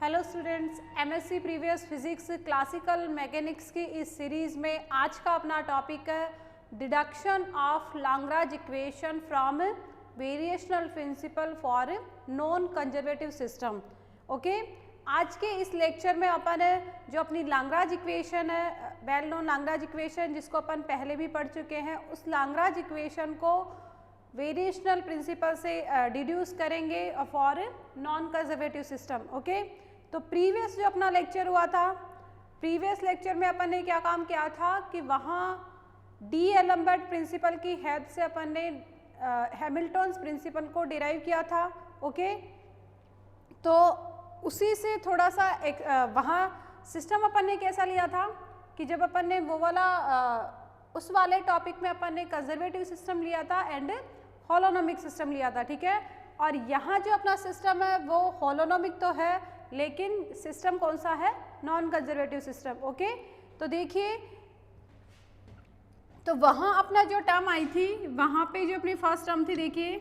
Hello students, MSc previous physics classical mechanics की इस series में आज का अपना टॉपिक है deduction of Lagrange equation from variational principle for non conservative system. Okay, आज के इस लेक्चर में अपन जो अपनी लैग्रांज इक्वेशन है, वेल नोन लैग्रांज इक्वेशन जिसको अपन पहले भी पढ़ चुके हैं, उस लैग्रांज इक्वेशन को वेरिएशनल प्रिंसिपल से डिड्यूस करेंगे for non conservative system. Okay, तो प्रीवियस जो अपना लेक्चर हुआ था, प्रीवियस लेक्चर में अपन ने क्या काम किया था कि वहाँ डी एलम्बर्ट प्रिंसिपल की हेल्प से अपन ने हैमिल्टन्स प्रिंसिपल को डिराइव किया था। ओके, तो उसी से थोड़ा सा एक वहाँ सिस्टम अपन ने कैसा लिया था कि जब अपन ने वो वाला उस वाले टॉपिक में अपन ने कंजर्वेटिव सिस्टम लिया था एंड होलोनोमिक सिस्टम लिया था। ठीक है, और यहाँ जो अपना सिस्टम है वो होलोनोमिक तो है लेकिन सिस्टम कौन सा है, नॉन कंजर्वेटिव सिस्टम। ओके, तो देखिए, तो वहाँ अपना जो टर्म आई थी, वहाँ पे जो अपनी फर्स्ट टर्म थी, देखिए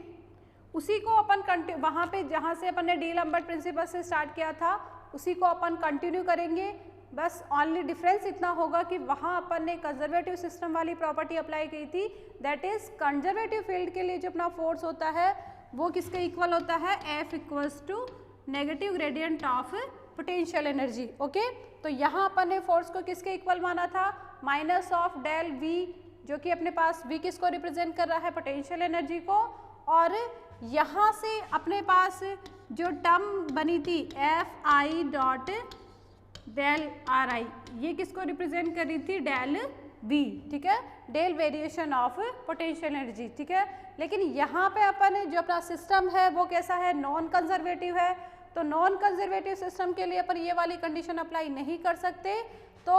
उसी को अपन वहाँ पे जहाँ से अपन ने डी एलम्बर्ट प्रिंसिपल से स्टार्ट किया था उसी को अपन कंटिन्यू करेंगे। बस ओनली डिफरेंस इतना होगा कि वहाँ अपन ने कंजर्वेटिव सिस्टम वाली प्रॉपर्टी अप्लाई की थी, दैट इज कंजर्वेटिव फील्ड के लिए जो अपना फोर्स होता है वो किसके इक्वल होता है, F equals to negative gradient of potential energy. Okay, तो यहाँ अपन ने फोर्स को किसके इक्वल माना था, माइनस ऑफ डेल V, जो कि अपने पास V किसको रिप्रेजेंट कर रहा है, पोटेंशियल एनर्जी को। और यहाँ से अपने पास जो टर्म बनी थी Fi डॉट डेल Ri, ये किसको रिप्रेजेंट कर रही थी, डेल V। ठीक है, del variation of potential energy. ठीक है, लेकिन यहाँ पे अपन जो अपना सिस्टम है वो कैसा है, नॉन कंजर्वेटिव है। तो नॉन कंजर्वेटिव सिस्टम के लिए अपन ये वाली कंडीशन अप्लाई नहीं कर सकते। तो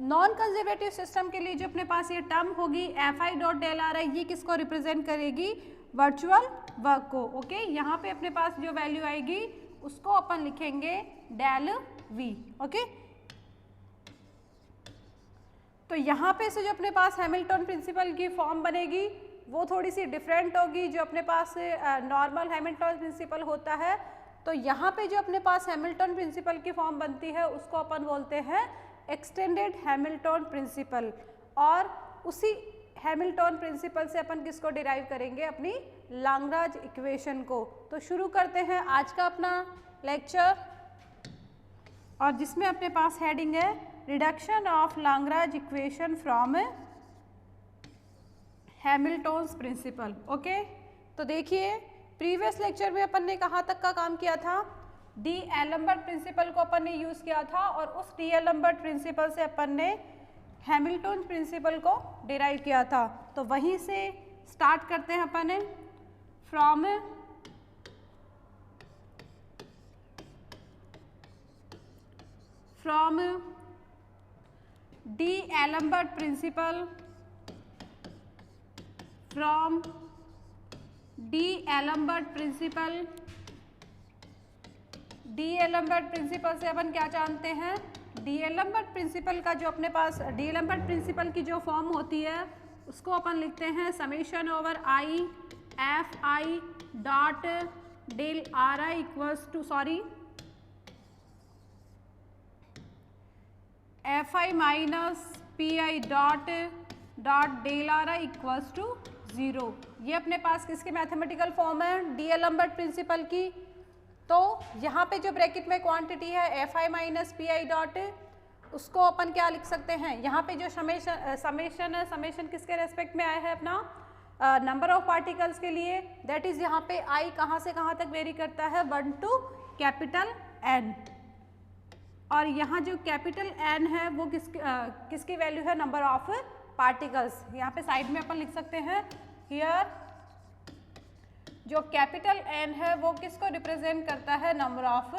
नॉन कंजर्वेटिव सिस्टम के लिए जो अपने पास ये टर्म होगी Fi डॉट डेल Ri, ये किसको रिप्रेजेंट करेगी, वर्चुअल वर्क को। ओके, यहाँ पे अपने पास जो वैल्यू आएगी उसको अपन लिखेंगे डेल V। ओके, तो यहाँ पे से जो अपने पास हैमिल्टन प्रिंसिपल की फॉर्म बनेगी वो थोड़ी सी डिफरेंट होगी जो अपने पास नॉर्मल हैमिल्टन प्रिंसिपल होता है। तो यहाँ पे जो अपने पास हैमिल्टन प्रिंसिपल की फॉर्म बनती है उसको अपन बोलते हैं एक्सटेंडेड हैमिल्टन प्रिंसिपल, और उसी हैमिल्टन प्रिंसिपल से अपन किसको डिराइव करेंगे, अपनी लैग्रांज इक्वेशन को। तो शुरू करते हैं आज का अपना लेक्चर, और जिसमें अपने पास हेडिंग है reduction of Lagrange equation from Hamilton's principle. Okay, तो देखिए प्रीवियस लेक्चर में अपन ने कहाँ तक का काम किया था, डी एलम्बर्ट प्रिंसिपल को अपन ने यूज़ किया था, और उस डी एलम्बर्ट प्रिंसिपल से अपन ने हैमिल्टन प्रिंसिपल को डिराइव किया था। तो वहीं से स्टार्ट करते हैं अपन from d'Alembert principle, from d'Alembert principle. D'Alembert principle से अपन क्या जानते हैं, डी एलम्बर्ट प्रिंसिपल का जो अपने पास डी एलम्बर्ट प्रिंसिपल की जो फॉर्म होती है उसको अपन लिखते हैं summation over I F I dot del are I equals to F I minus P I dot del are I equals to 0। ये अपने पास किसकी मैथमेटिकल फॉर्म है, डी एलम्बर्ट प्रिंसिपल की। तो यहाँ पे जो ब्रैकेट में क्वांटिटी है F I minus P I dot, उसको अपन क्या लिख सकते हैं, यहाँ पे जो समेशन है, समेशन किसके रेस्पेक्ट में आया है, अपना नंबर ऑफ पार्टिकल्स के लिए, दैट इज यहाँ पे आई कहाँ से कहाँ तक वेरी करता है, 1 टू कैपिटल N, और यहाँ जो कैपिटल N है वो किसकी वैल्यू है, नंबर ऑफ पार्टिकल्स। यहाँ पे साइड में अपन लिख सकते हैं हियर जो कैपिटल N है वो किसको रिप्रेजेंट करता है, नंबर ऑफ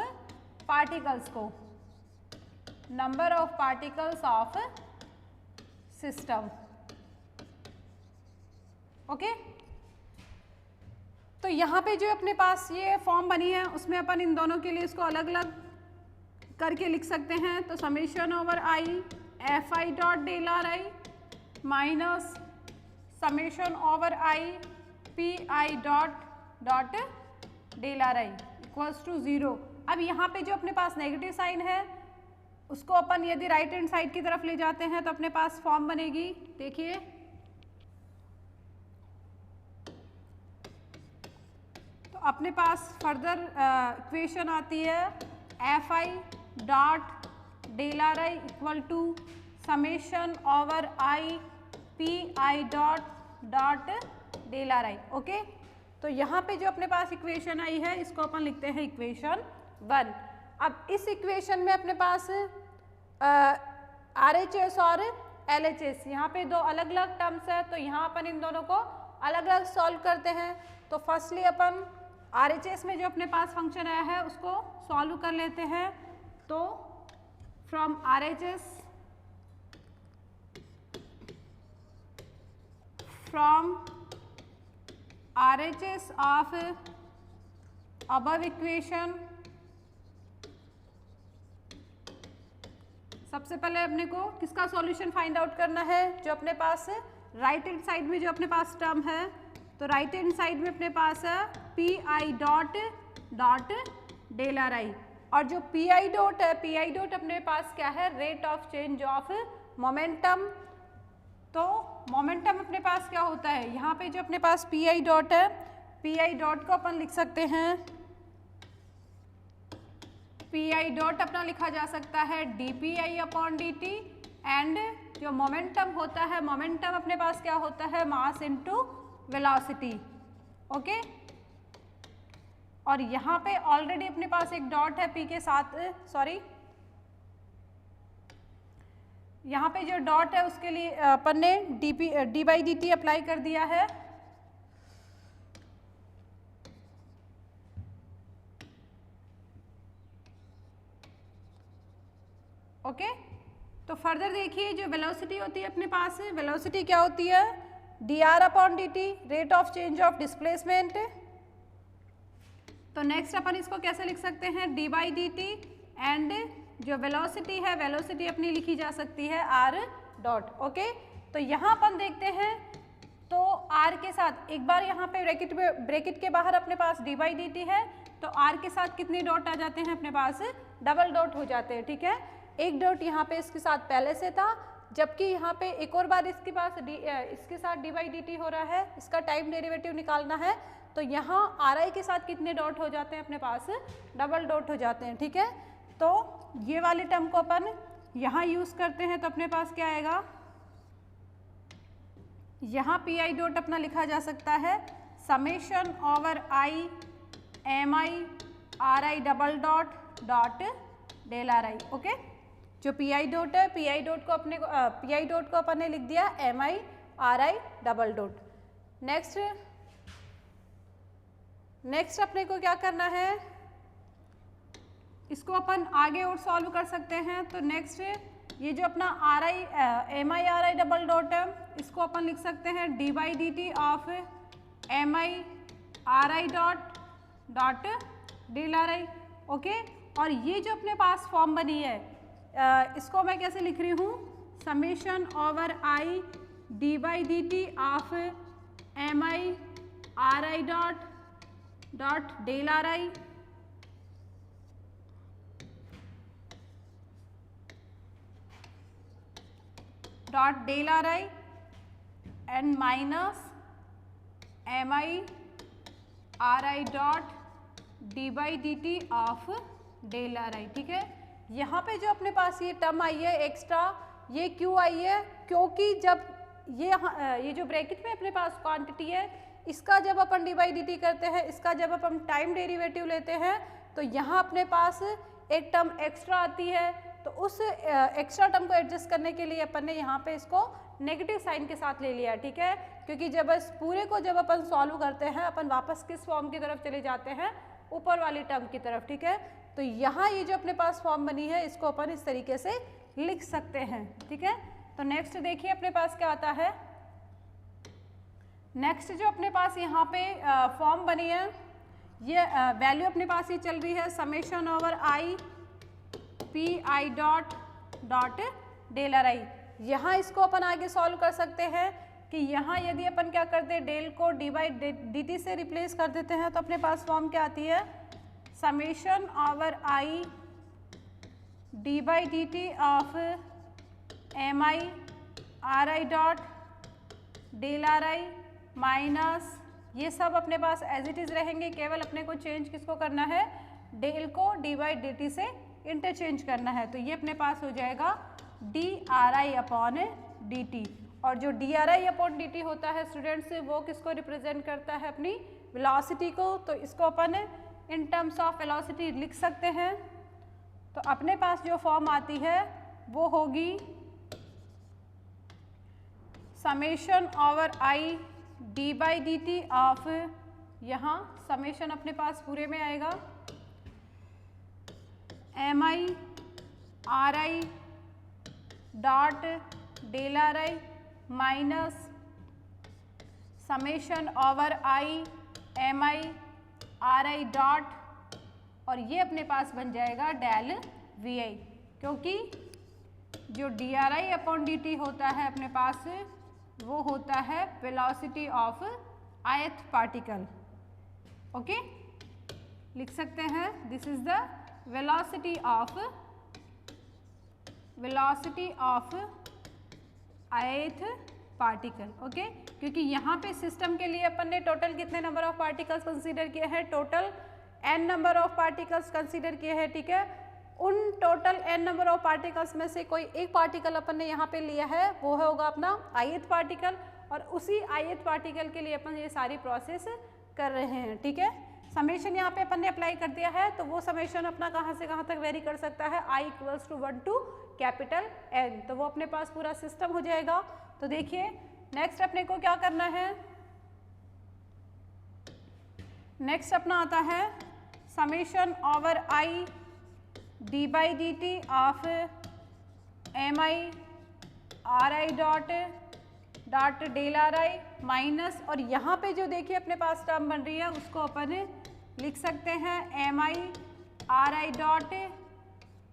पार्टिकल्स को, number of particles of system. Okay, तो यहाँ पे जो अपने पास ये फॉर्म बनी है उसमें अपन इन दोनों के लिए इसको अलग अलग करके लिख सकते हैं। तो summation over I F I dot del are I minus summation over I P I dot del are I equals to 0। अब यहाँ पे जो अपने पास नेगेटिव साइन है उसको अपन यदि राइट हैंड साइड की तरफ ले जाते हैं तो अपने पास फॉर्म बनेगी, देखिए तो अपने पास फर्दर इक्वेशन आती है Fi dot del are I equal to summation over I P I dot del are I. Okay, तो यहाँ पे जो अपने पास इक्वेशन आई है इसको अपन लिखते हैं इक्वेशन 1। अब इस इक्वेशन में अपने पास RHS और LHS यहाँ पे दो अलग अलग टर्म्स है, तो यहाँ अपन इन दोनों को अलग अलग सॉल्व करते हैं। तो फर्स्टली अपन RHS में जो अपने पास फंक्शन आया है उसको सॉल्व कर लेते हैं। तो from RHS of above equation, सबसे पहले अपने को किसका सॉल्यूशन फाइंड आउट करना है, जो अपने पास राइट हैंड साइड में जो अपने पास टर्म है, तो राइट हैंड साइड में अपने पास है P I dot del are I, और जो पी आई डॉट है, पी आई डॉट अपने पास क्या है, rate of change of momentum. तो मोमेंटम अपने पास क्या होता है, यहाँ पे जो अपने पास पी आई डॉट है, पी आई डॉट को अपन लिख सकते हैं, पी आई डॉट अपना लिखा जा सकता है D P I upon D T, and जो मोमेंटम होता है, मोमेंटम अपने पास क्या होता है, मास इनटू वेलोसिटी। ओके, और यहाँ पे ऑलरेडी अपने पास एक डॉट है पी के साथ, सॉरी यहाँ पे जो डॉट है उसके लिए अपन ने D by D T apply कर दिया है। ओके, तो फर्दर देखिए जो वेलोसिटी होती है अपने पास, वेलोसिटी क्या होती है, D R upon D T, rate of change of displacement. तो नेक्स्ट अपन इसको कैसे लिख सकते हैं, D by D T, and जो वेलोसिटी है, वेलोसिटी अपनी लिखी जा सकती है आर डॉट। ओके, तो यहाँ अपन देखते हैं तो आर के साथ एक बार यहाँ पे ब्रैकेट के बाहर अपने पास डी बाई डी टी है, तो आर के साथ कितने डॉट आ जाते हैं, अपने पास डबल डॉट हो जाते हैं। ठीक है, एक डॉट यहाँ पे इसके साथ पहले से था, जबकि यहाँ पे एक और बार इसके पास इसके साथ डी बाई डी टी हो रहा है, इसका टाइम डेरिवेटिव निकालना है, तो यहाँ आर आई के साथ कितने डॉट हो जाते हैं, अपने पास डबल डॉट हो जाते हैं। ठीक है, तो ये वाले टर्म को अपन यहाँ यूज करते हैं, तो अपने पास क्या आएगा, यहाँ पी आई डॉट अपना लिखा जा सकता है summation over I M I R I double dot del are I. Okay, जो पी आई डॉट है, पी आई डॉट को अपन ने लिख दिया M I R I double dot. Next अपने को क्या करना है, इसको अपन आगे और सॉल्व कर सकते हैं। तो नेक्स्ट ये जो अपना R I M I R I double dot है, इसको अपन लिख सकते हैं D by D T of M I R I dot del are I. Okay, और ये जो अपने पास फॉर्म बनी है इसको मैं कैसे लिख रही हूँ, summation over I D by D T of M I R I dot del are I dot del are I and minus M I R I dot D by D T of del are I. ठीक है, यहाँ पे जो अपने पास ये term आई है extra, ये क्यों आई है, क्योंकि जब ये जो ब्रैकेट में अपने पास क्वांटिटी है, इसका जब अपन डी बाई डी टी करते हैं, इसका जब अपन टाइम डेरिवेटिव लेते हैं, तो यहाँ अपने पास एक टर्म एक्स्ट्रा आती है, तो उस एक्स्ट्रा टर्म को एडजस्ट करने के लिए अपन ने यहाँ पे इसको नेगेटिव साइन के साथ ले लिया। ठीक है, क्योंकि जब इस पूरे को जब अपन सॉल्व करते हैं, अपन वापस किस फॉर्म की तरफ चले जाते हैं, ऊपर वाली टर्म की तरफ। ठीक है, तो यहाँ ये जो अपने पास फॉर्म बनी है, इसको अपन इस तरीके से लिख सकते हैं। ठीक है, तो नेक्स्ट देखिए अपने पास क्या आता है, नेक्स्ट जो अपने पास यहाँ पे फॉर्म बनी है, ये वैल्यू अपने पास ये चल रही है summation over I P I dot del are I. यहाँ इसको अपन आगे सॉल्व कर सकते हैं कि यहाँ यदि अपन क्या करते हैं, डेल को डी बाई डी टी से रिप्लेस कर देते हैं, तो अपने पास फॉर्म क्या आती है, summation over I D by D T of M I R I dot del are I minus, ये सब अपने पास एज इट इज़ रहेंगे, केवल अपने को चेंज किसको करना है, डेल को डी बाई डी टी से इंटरचेंज करना है। तो ये अपने पास हो जाएगा डी आर आई अपॉन डी टी, और जो डी आर आई अपॉन डी टी होता है स्टूडेंट्स वो किसको रिप्रेजेंट करता है, अपनी वेलोसिटी को। तो इसको अपन इन टर्म्स ऑफ वेलोसिटी लिख सकते हैं। तो अपने पास जो फॉर्म आती है वो होगी summation over I D by D T of, यहाँ समेशन अपने पास पूरे में आएगा M I R I dot del are I minus summation over I M I R I dot, और ये अपने पास बन जाएगा डेल वी आई, क्योंकि जो डी आर आई अपॉन डी टी होता है अपने पास वो होता है velocity of ith particle. Okay, लिख सकते हैं this is the velocity of ith particle. Okay, क्योंकि यहाँ पे सिस्टम के लिए अपन ने टोटल कितने नंबर ऑफ पार्टिकल्स कंसीडर किए हैं, total n number of particles consider किए हैं। ठीक है, उन total n number of particles में से कोई एक पार्टिकल अपन ने यहाँ पे लिया है, वो होगा अपना ith पार्टिकल, और उसी ith पार्टिकल के लिए अपन ये सारी प्रोसेस कर रहे हैं। ठीक है, समेशन यहाँ पे अपन ने अप्लाई कर दिया है, तो वो समेशन अपना कहाँ से कहाँ तक वेरी कर सकता है, i equals to 1 to capital N, तो वो अपने पास पूरा सिस्टम हो जाएगा। तो देखिए नेक्स्ट अपने को क्या करना है, नेक्स्ट अपना आता है summation over I D by D T of M I R I dot del are I minus, और यहाँ पे जो देखिए अपने पास टर्म बन रही है उसको अपन लिख सकते हैं M I R I dot,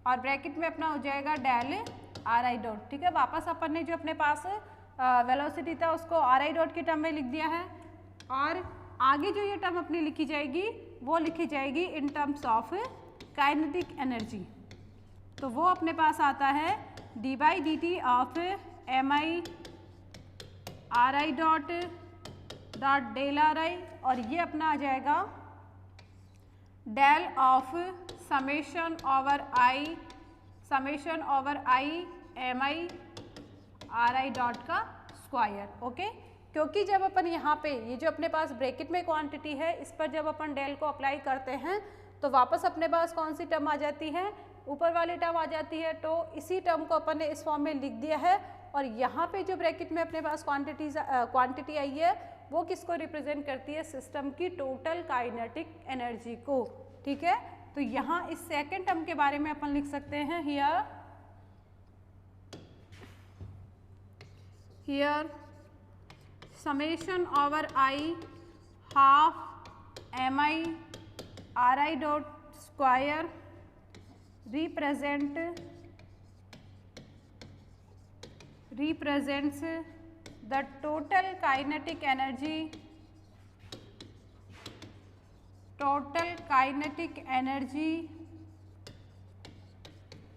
और ब्रैकेट में अपना हो जाएगा डेल आर आई डॉट। ठीक है, वापस अपन ने जो अपने पास वेलोसिटी था उसको आर आई डॉट के टर्म में लिख दिया है, और आगे जो ये टर्म अपनी लिखी जाएगी वो लिखी जाएगी in terms of kinetic energy. तो वो अपने पास आता है D by D T of M I R I dot del are I, और ये अपना आ जाएगा del of summation over I M I R I dot का स्क्वायर। ओके, क्योंकि जब अपन यहाँ पे ये जो अपने पास ब्रैकेट में क्वांटिटी है इस पर जब अपन डेल को अप्लाई करते हैं तो वापस अपने पास कौन सी टर्म आ जाती है, ऊपर वाली टर्म आ जाती है। तो इसी टर्म को अपन ने इस फॉर्म में लिख दिया है, और यहाँ पे जो ब्रैकेट में अपने पास क्वांटिटी आई है वो किसको रिप्रेजेंट करती है, सिस्टम की टोटल काइनेटिक एनर्जी को। ठीक है, तो यहाँ इस सेकेंड टर्म के बारे में अपन लिख सकते हैं here summation over I half M I R I dot square represents the total kinetic energy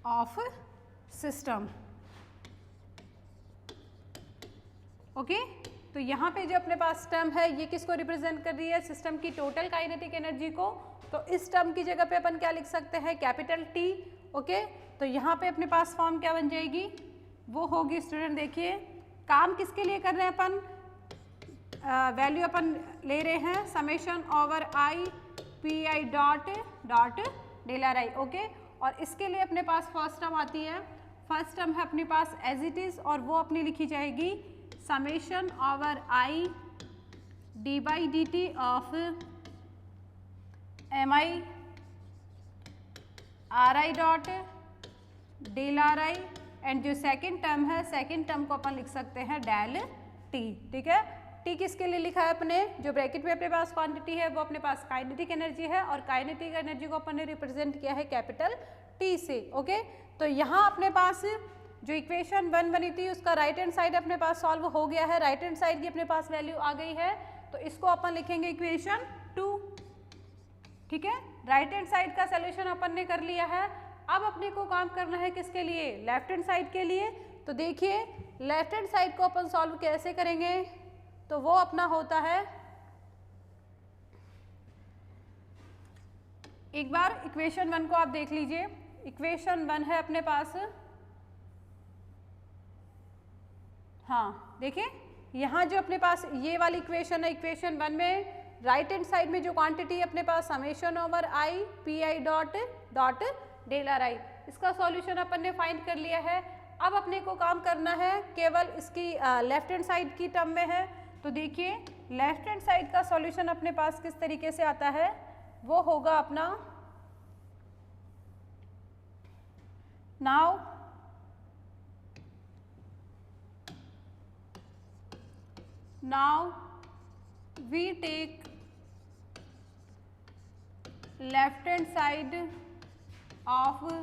of system। Okay, तो यहाँ पे जो अपने पास टर्म है ये किसको रिप्रेजेंट कर रही है, सिस्टम की टोटल काइनेटिक एनर्जी को। तो इस टर्म की जगह पे अपन क्या लिख सकते हैं, कैपिटल टी। ओके, तो यहाँ पे अपने पास फॉर्म क्या बन जाएगी, वो होगी स्टूडेंट देखिए, काम किसके लिए कर रहे हैं अपन, वैल्यू अपन ले रहे हैं summation over I P I dot del are I. Okay, और इसके लिए अपने पास फर्स्ट टर्म आती है, फर्स्ट टर्म है अपने पास एज इट इज, और वो अपनी लिखी जाएगी summation over I D by D T of M I R I dot del are I, and जो सेकेंड टर्म है सेकेंड टर्म को अपन लिख सकते हैं डेल टी। ठीक है, टी किसके लिए लिखा है अपने, जो ब्रैकेट में अपने पास क्वांटिटी है वो अपने पास काइनेटिक एनर्जी है, और काइनेटिक एनर्जी को अपन ने रिप्रेजेंट किया है कैपिटल टी से। ओके, तो यहाँ अपने पास जो इक्वेशन 1 बनी थी उसका राइट हैंड साइड अपने पास सॉल्व हो गया है, राइट हैंड साइड की अपने पास वैल्यू आ गई है, तो इसको अपन लिखेंगे इक्वेशन 2। ठीक है, राइट हैंड साइड का सोल्यूशन अपन ने कर लिया है। अब अपने को काम करना है किसके लिए, लेफ्ट हैंड साइड के लिए। तो देखिए लेफ्ट हैंड साइड को अपन सॉल्व कैसे करेंगे, तो वो अपना होता है, एक बार इक्वेशन 1 को आप देख लीजिए। इक्वेशन 1 है अपने पास, हाँ देखिए यहाँ जो अपने पास ये वाली इक्वेशन है, इक्वेशन 1 में राइट हैंड साइड में जो क्वांटिटी है अपने पास summation over I P I dot dot del are i, इसका सॉल्यूशन अपन ने फाइंड कर लिया है। अब अपने को काम करना है केवल इसकी लेफ्ट हैंड साइड की टर्म में है। तो देखिए लेफ्ट हैंड साइड का सॉल्यूशन अपने पास किस तरीके से आता है, वो होगा अपना, now we take left hand side of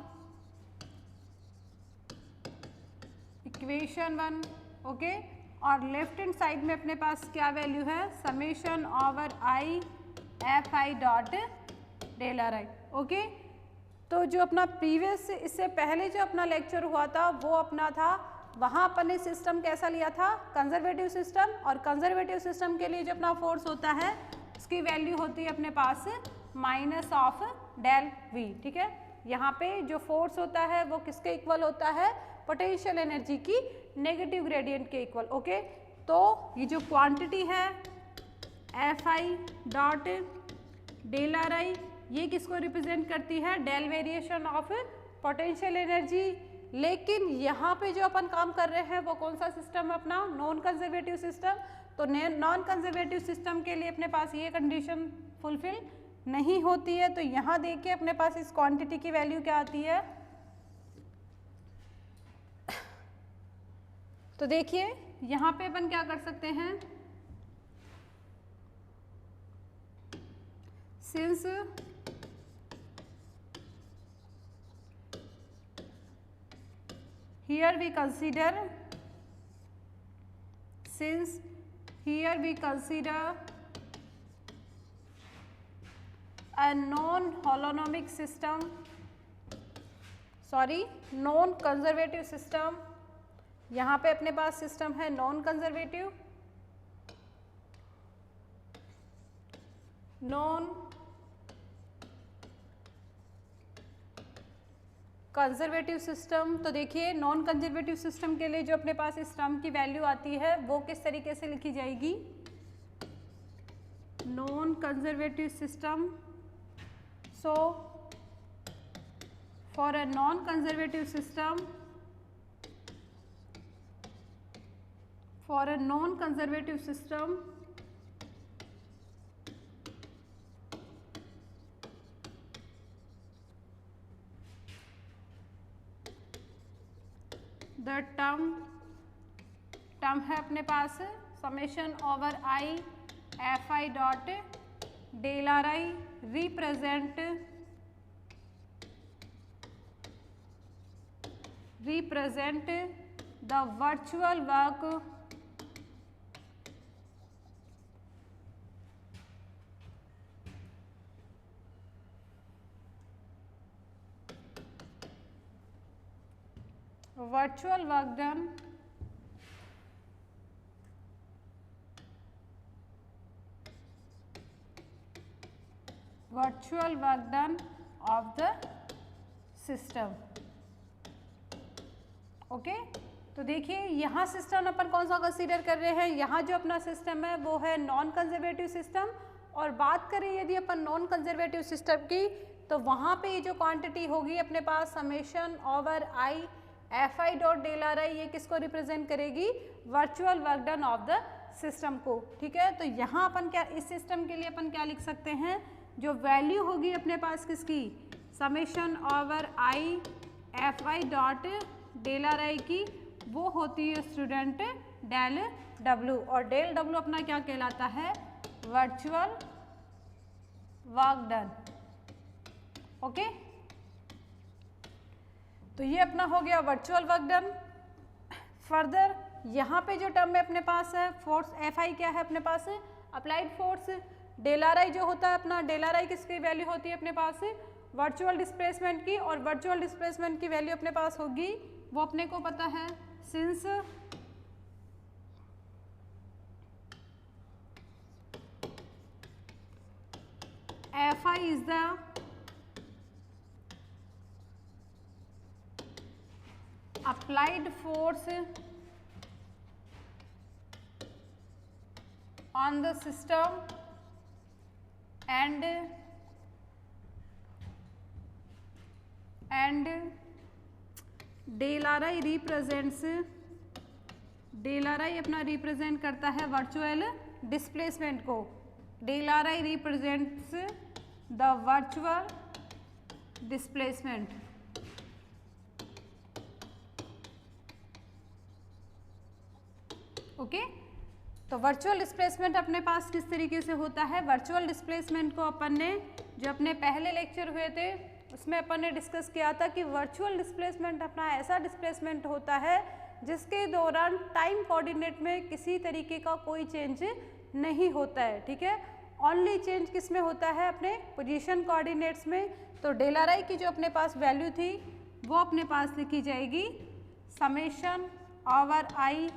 equation 1, okay, और लेफ्ट हैंड साइड में अपने पास क्या वैल्यू है, summation over I F I dot del are I, okay. तो जो अपना प्रीवियस इससे पहले जो अपना लेक्चर हुआ था वो अपना था, वहाँ अपन ने सिस्टम कैसा लिया था, कंजर्वेटिव सिस्टम, और कंजर्वेटिव सिस्टम के लिए जो अपना फोर्स होता है उसकी वैल्यू होती है अपने पास माइनस ऑफ डेल वी, ठीक है। यहाँ पे जो फोर्स होता है वो किसके इक्वल होता है, पोटेंशियल एनर्जी की नेगेटिव ग्रेडियंट के इक्वल, ओके। तो ये जो क्वांटिटी है F I dot del are आई, ये किसको रिप्रेजेंट करती है, del variation of potential energy. लेकिन यहाँ पे जो अपन काम कर रहे हैं वो कौन सा सिस्टम है अपना, नॉन कंजर्वेटिव सिस्टम। तो नॉन कंजर्वेटिव सिस्टम के लिए अपने पास ये कंडीशन फुलफिल नहीं होती है। तो यहाँ देखिए अपने पास इस क्वांटिटी की वैल्यू क्या आती है, तो देखिए यहाँ पे अपन क्या कर सकते हैं, since here we consider a non-holonomic system, non conservative system, यहाँ पे अपने पास सिस्टम है non conservative, non conservative system. तो देखिए नॉन कंजर्वेटिव सिस्टम के लिए जो अपने पास इस टर्म की वैल्यू आती है वो किस तरीके से लिखी जाएगी, non conservative system. So for a non conservative system, the term है अपने पास summation over I F I dot del are i represent the virtual work done of the system, okay. तो देखिए यहाँ सिस्टम अपन कौन सा कंसीडर कर रहे हैं, यहाँ जो अपना सिस्टम है वो है नॉन कंजर्वेटिव सिस्टम। और बात करें यदि अपन नॉन कंजर्वेटिव सिस्टम की, तो वहाँ पे ये जो क्वांटिटी होगी अपने पास summation over I F I dot del are आई, ये किसको रिप्रेजेंट करेगी, virtual work done of the system को, ठीक है। तो यहाँ अपन क्या, इस सिस्टम के लिए अपन क्या लिख सकते हैं, जो वैल्यू होगी अपने पास किसकी, summation over I F I dot del are I की, वो होती है स्टूडेंट डेल डब्ल्यू, और डेल डब्ल्यू अपना क्या कहलाता है, वर्चुअल वर्क डन, ओके। तो ये अपना हो गया वर्चुअल वर्क डन। फर्दर यहाँ पे जो टर्म में अपने पास है फोर्स एफ आई क्या है अपने पास, applied force. Del are i जो होता है अपना, डेल आर आई किसकी वैल्यू होती है अपने पास वर्चुअल डिस्प्लेसमेंट की, और वर्चुअल डिस्प्लेसमेंट की वैल्यू अपने पास होगी, वो अपने को पता है, since F I is the applied force on the system and del are I represents, del are I अपना रिप्रेजेंट करता है वर्चुअल डिस्प्लेसमेंट को, del are I represents the virtual displacement. Okay तो वर्चुअल डिस्प्लेसमेंट अपने पास किस तरीके से होता है, वर्चुअल डिस्प्लेसमेंट को अपन ने जो अपने पहले लेक्चर हुए थे उसमें अपन ने डिस्कस किया था कि वर्चुअल डिस्प्लेसमेंट अपना ऐसा डिस्प्लेसमेंट होता है जिसके दौरान टाइम कोऑर्डिनेट में किसी तरीके का कोई चेंज नहीं होता है, ठीक है, ओनली चेंज किस में होता है, अपने पोजीशन कोऑर्डिनेट्स में। तो डेल आर आई की जो अपने पास वैल्यू थी वो अपने पास लिखी जाएगी summation over I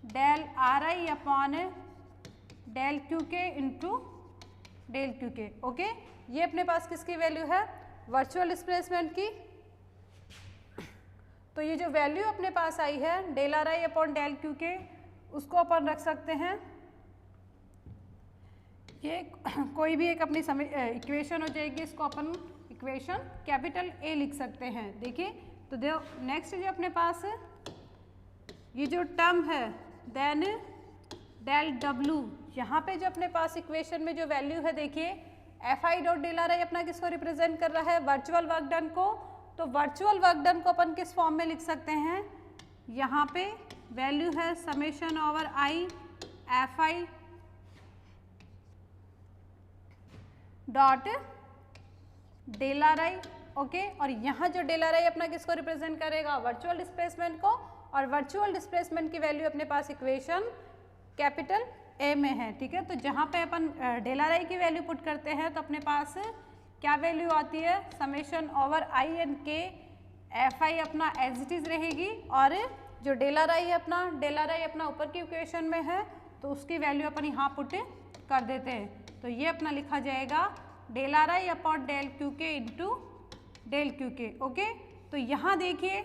del are I upon del Q K into del Q K. Okay ये अपने पास किसकी वैल्यू है, वर्चुअल डिस्प्लेसमेंट की। तो ये जो वैल्यू अपने पास आई है del are I upon del Q K, उसको अपन रख सकते हैं, ये कोई भी एक अपनी इक्वेशन हो जाएगी, इसको अपन इक्वेशन कैपिटल ए लिख सकते हैं। देखिए तो नेक्स्ट जो अपने पास ये जो टर्म है देन डेल डब्लू, यहाँ पे जो अपने पास इक्वेशन में जो वैल्यू है देखिए F I dot del are I अपना किसको रिप्रेजेंट कर रहा है, वर्चुअल वर्क डन को। तो वर्चुअल वर्क डन को अपन किस फॉर्म में लिख सकते हैं, यहाँ पे वैल्यू है summation over I F I dot del are I. Okay और यहाँ जो डेल आर आई अपना किसको रिप्रेजेंट करेगा, वर्चुअल डिस्प्लेसमेंट को, और वर्चुअल डिस्प्लेसमेंट की वैल्यू अपने पास इक्वेशन कैपिटल ए में है, ठीक है। तो जहाँ पे अपन डेल आर आई की वैल्यू पुट करते हैं तो अपने पास क्या वैल्यू आती है, समेशन ओवर आई एंड के एफ आई अपना एज इट इज रहेगी, और जो डेल आर आई है अपना, डेल आर आई अपना ऊपर की इक्वेशन में है तो उसकी वैल्यू अपन यहाँ पुट कर देते हैं। तो ये अपना लिखा जाएगा del are I upon del Q K into del Q K. Okay तो यहाँ देखिए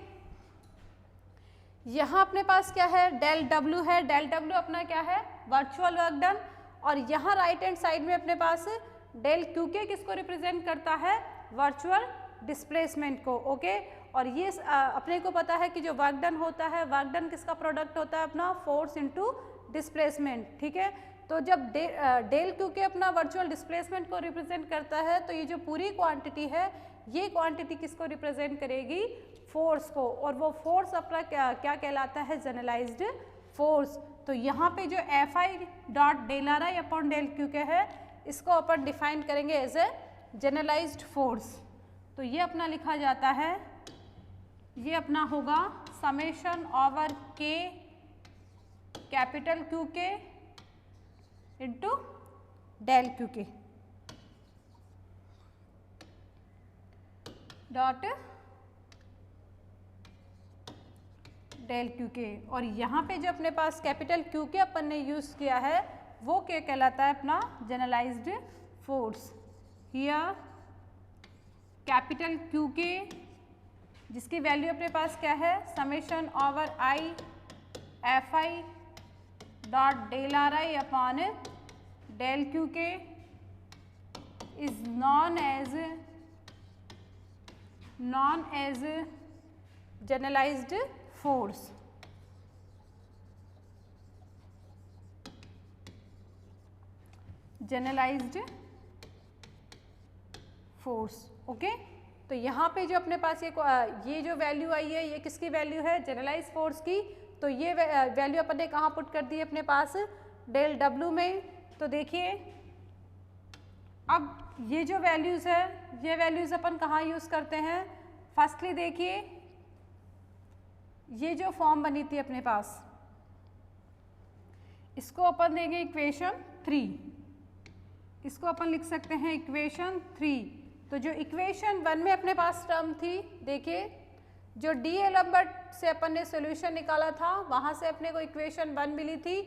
यहाँ अपने पास क्या है, डेल डब्ल्यू है, डेल डब्ल्यू अपना क्या है, वर्चुअल वर्क डन, और यहाँ राइट हैंड साइड में अपने पास डेल क्यू के किसको रिप्रेजेंट करता है, वर्चुअल डिस्प्लेसमेंट को। ओके और ये अपने को पता है कि जो वर्क डन होता है, वर्क डन किसका प्रोडक्ट होता है अपना, फोर्स इनटू डिस्प्लेसमेंट, ठीक है। तो जब डेल क्यू के अपना वर्चुअल डिस्प्लेसमेंट को रिप्रेजेंट करता है तो ये जो पूरी क्वांटिटी है ये क्वांटिटी किसको रिप्रेजेंट करेगी, फोर्स को, और वो फोर्स अपना क्या कहलाता है, जनरलाइज्ड फोर्स। तो यहाँ पे जो F I dot del are I upon del Q K है इसको अपन डिफाइन करेंगे एज ए जनरलाइज्ड फोर्स। तो ये अपना लिखा जाता है, ये अपना होगा समेशन ओवर के capital Q K into del Q के डॉट डेल क्यू के। और यहाँ पे जो अपने पास कैपिटल क्यू के अपन ने यूज़ किया है वो क्या कहलाता है, अपना generalized force. Here capital Q k जिसकी वैल्यू अपने पास क्या है, summation over I F I dot del are I upon del Q k is known as generalized force. Generalized force. Okay तो यहाँ पे जो अपने पास ये जो वैल्यू आई है ये किसकी वैल्यू है, जनरलाइज फोर्स की। तो ये वैल्यू अपन ने कहाँ पुट कर दी अपने पास, डेल डब्ल्यू में। तो देखिए अब ये जो वैल्यूज़ है ये वैल्यूज़ अपन कहाँ यूज़ करते हैं, फर्स्टली देखिए ये जो फॉर्म बनी थी अपने पास इसको अपन देंगे इक्वेशन 3। इसको अपन लिख सकते हैं इक्वेशन 3। तो जो इक्वेशन 1 में अपने पास टर्म थी, देखिए जो डी एलम्बर्ट से अपन ने सॉल्यूशन निकाला था वहाँ से अपने को इक्वेशन 1 मिली थी।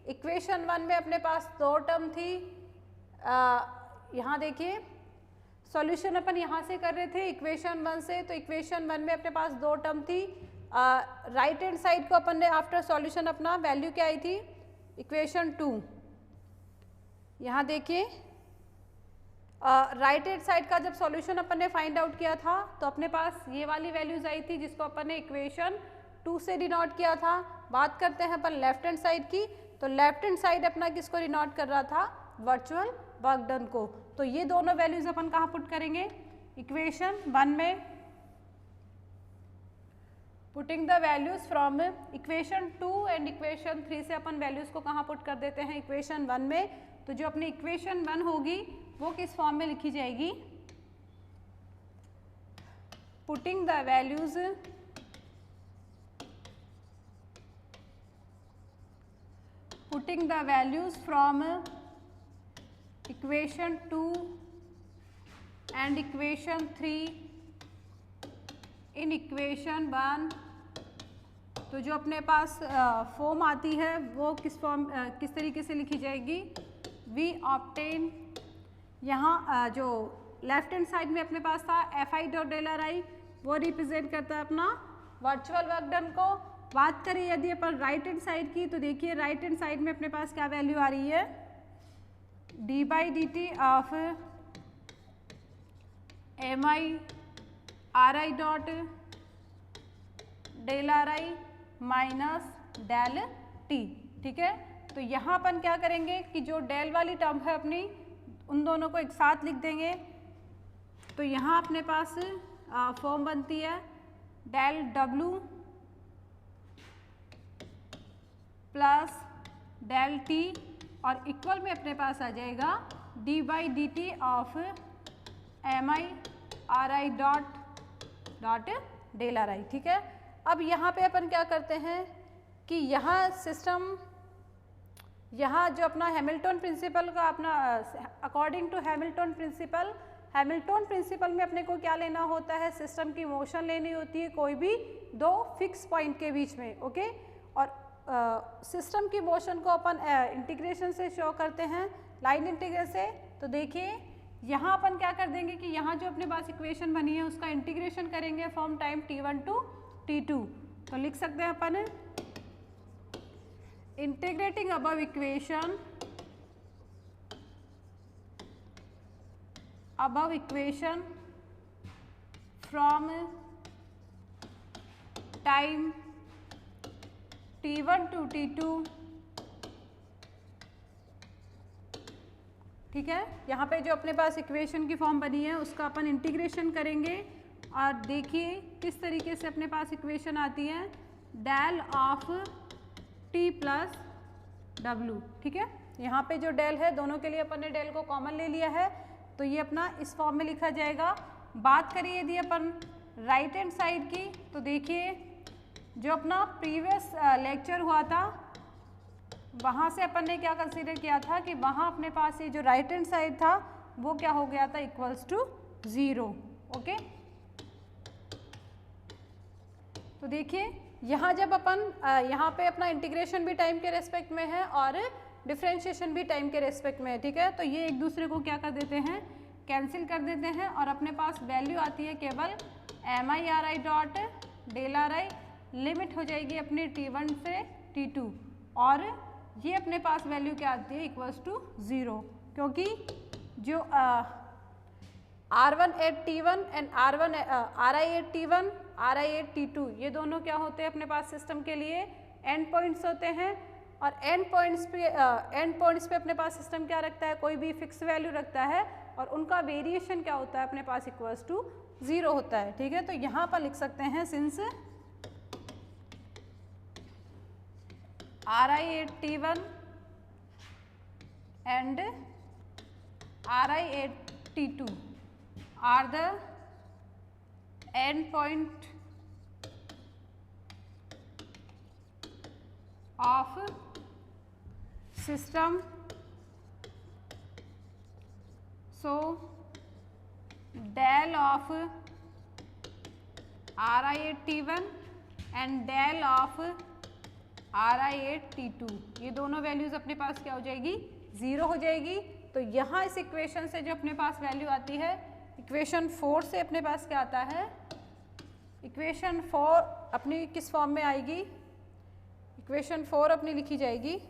इक्वेशन 1 में अपने पास 2 टर्म थी। यहाँ देखिए सॉल्यूशन अपन यहाँ से कर रहे थे इक्वेशन 1 से, तो इक्वेशन 1 में अपने पास 2 टर्म थी। राइट हैंड साइड को अपन ने आफ्टर सॉल्यूशन अपना वैल्यू क्या आई थी, इक्वेशन 2। यहाँ देखिए राइट हैंड साइड का जब सॉल्यूशन अपन ने फाइंड आउट किया था तो अपने पास ये वाली वैल्यूज आई थी जिसको अपन ने इक्वेशन 2 से डिनोट किया था। बात करते हैं अपन लेफ्ट हैंड साइड की, तो लेफ्ट हैंड साइड अपना किसको डिनोट कर रहा था, वर्चुअल वर्क डन को। तो ये दोनों वैल्यूज अपन कहाँ पुट करेंगे, इक्वेशन 1 में। Putting the values from equation 2 and equation 3 से अपन वैल्यूज को कहाँ पुट कर देते हैं, इक्वेशन 1 में। तो जो अपनी इक्वेशन 1 होगी वो किस फॉर्म में लिखी जाएगी, putting the values from equation 2 and equation 3 in equation 1। तो जो अपने पास फॉर्म आती है वो किस तरीके से लिखी जाएगी, वी ऑब्टेन। यहाँ जो लेफ्ट हैंड साइड में अपने पास था FI dot del are I, वो रिप्रेजेंट करता है अपना वर्चुअल वर्क डन को। बात करें यदि अपन राइट हैंड साइड की, तो देखिए राइट हैंड साइड में अपने पास क्या वैल्यू आ रही है, D by D T of MI RI dot del are I minus del T. ठीक है, तो यहाँ अपन क्या करेंगे कि जो डेल वाली टर्म है अपनी, उन दोनों को एक साथ लिख देंगे। तो यहाँ अपने पास फॉर्म बनती है del W plus del T और इक्वल में अपने पास आ जाएगा D by D T of MI RI dot del are I. ठीक है, अब यहाँ पे अपन क्या करते हैं कि यहाँ सिस्टम, यहाँ जो अपना हैमिल्टन प्रिंसिपल का अपना अकॉर्डिंग टू हैमिल्टन प्रिंसिपल में अपने को क्या लेना होता है, सिस्टम की मोशन लेनी होती है कोई भी 2 फिक्स पॉइंट के बीच में। ओके, और सिस्टम की मोशन को अपन इंटीग्रेशन से शो करते हैं, लाइन इंटीग्रल से। तो देखिए यहाँ अपन क्या कर देंगे कि यहाँ जो अपने पास इक्वेशन बनी है उसका इंटीग्रेशन करेंगे from time t1 to t2। तो लिख सकते हैं अपन integrating above equation from time t1 to t2। ठीक है, यहाँ पे जो अपने पास इक्वेशन की फॉर्म बनी है उसका अपन इंटीग्रेशन करेंगे और देखिए किस तरीके से अपने पास इक्वेशन आती है, del of T plus W। ठीक है, यहाँ पे जो डेल है दोनों के लिए अपन ने डेल को कॉमन ले लिया है, तो ये अपना इस फॉर्म में लिखा जाएगा। बात करिए यदि अपन राइट हैंड साइड की, तो देखिए जो अपना प्रीवियस लेक्चर हुआ था वहाँ से अपन ने क्या कंसीडर किया था कि वहाँ अपने पास ये जो राइट हैंड साइड था वो क्या हो गया था, इक्वल्स टू 0। ओके, तो देखिए यहाँ जब अपन यहाँ पे अपना इंटीग्रेशन भी टाइम के रेस्पेक्ट में है और डिफरेंशिएशन भी टाइम के रेस्पेक्ट में है। ठीक है, तो ये एक दूसरे को क्या कर देते हैं, कैंसिल कर देते हैं और अपने पास वैल्यू आती है केवल MI RI dot del are I, limit हो जाएगी अपनी t1 से t2 और ये अपने पास वैल्यू क्या आती है, इक्वल्स टू 0, क्योंकि जो R1 at T1 and RI at T1 RI at T2 ये दोनों क्या होते हैं अपने पास सिस्टम के लिए एंड पॉइंट्स होते हैं। और एंड पॉइंट्स पे अपने पास सिस्टम क्या रखता है, कोई भी फिक्स वैल्यू रखता है और उनका वेरिएशन क्या होता है अपने पास, इक्वल्स टू 0 होता है। ठीक है, तो यहाँ पर लिख सकते हैं since RI at T1 and RI at T2 are the end point of system so del of RI@T1 and del of RI@T2, ये दोनों वैल्यूज अपने पास क्या हो जाएगी, 0 हो जाएगी। तो यहाँ इस इक्वेशन से जो अपने पास वैल्यू आती है, इक्वेशन 4 से अपने पास क्या आता है, इक्वेशन 4 अपनी किस फॉर्म में आएगी, इक्वेशन 4 अपनी लिखी जाएगी